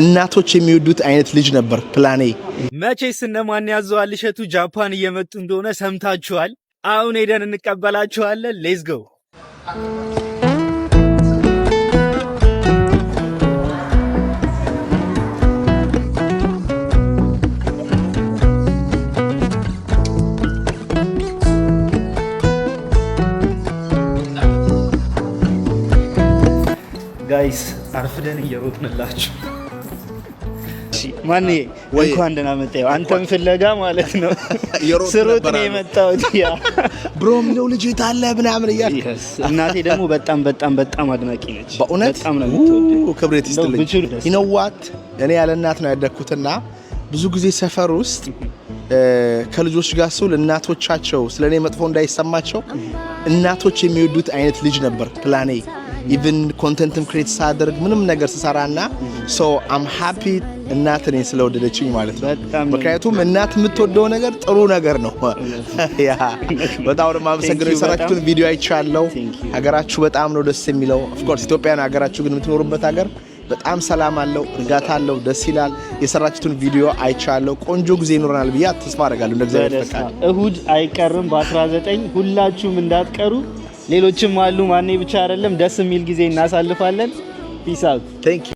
እናቶች የሚወዱት አይነት ልጅ ነበር ፕላኔ። መቼስ እነማን ያዘዋል እሸቱ ጃፓን እየመጡ እንደሆነ ሰምታችኋል። አሁን ሄደን እንቀበላችኋለን። ሌትስ ጎ። ጋይስ አርፍደን እየሮጥንላችሁ ማን እንኳን ደህና መጣው አንተም ፍለጋ ማለት ነው። ስሩት ነው የመጣሁት። ያ ብሮ የሚለው ልጅ ታለ ምናምን እያልክ እናቴ ደግሞ በጣም አድናቂ ነች። በጣም ነው የምትወደው። ክብሬት ይስጥልኝ። you know what እኔ ያለ እናት ነው ያደግኩትና ብዙ ጊዜ ሰፈር ውስጥ ከልጆች ጋር ስውል እናቶቻቸው ስለኔ መጥፎ እንዳይሰማቸው እናቶች የሚወዱት አይነት ልጅ ነበር ፕላኔ። ኢቭን ኮንተንትም ክሬት ሳደርግ ምንም ነገር ስሰራና ሶ አም ሃፒ እናት ነኝ ስለወደደችኝ ማለት ነው። ምክንያቱም እናት የምትወደው ነገር ጥሩ ነገር ነው። ያ በጣም ነው የማመሰግነው። የሰራችሁትን ቪዲዮ አይቻለሁ። ሀገራችሁ በጣም ነው ደስ የሚለው። ኦፍ ኮርስ ኢትዮጵያ ነው ሀገራችሁ፣ ግን የምትኖሩበት ሀገር በጣም ሰላም አለው፣ እርጋታ አለው፣ ደስ ይላል። የሰራችሁትን ቪዲዮ አይቻለሁ። ቆንጆ ጊዜ ይኖርናል ብዬ ተስፋ አደርጋለሁ። እንደዚህ ፈቃድ እሁድ አይቀርም በ19 ሁላችሁም እንዳትቀሩ። ሌሎችም አሉ፣ ማኔ ብቻ አይደለም። ደስ የሚል ጊዜ እናሳልፋለን። ፒስ አውት። ቴንክ ዩ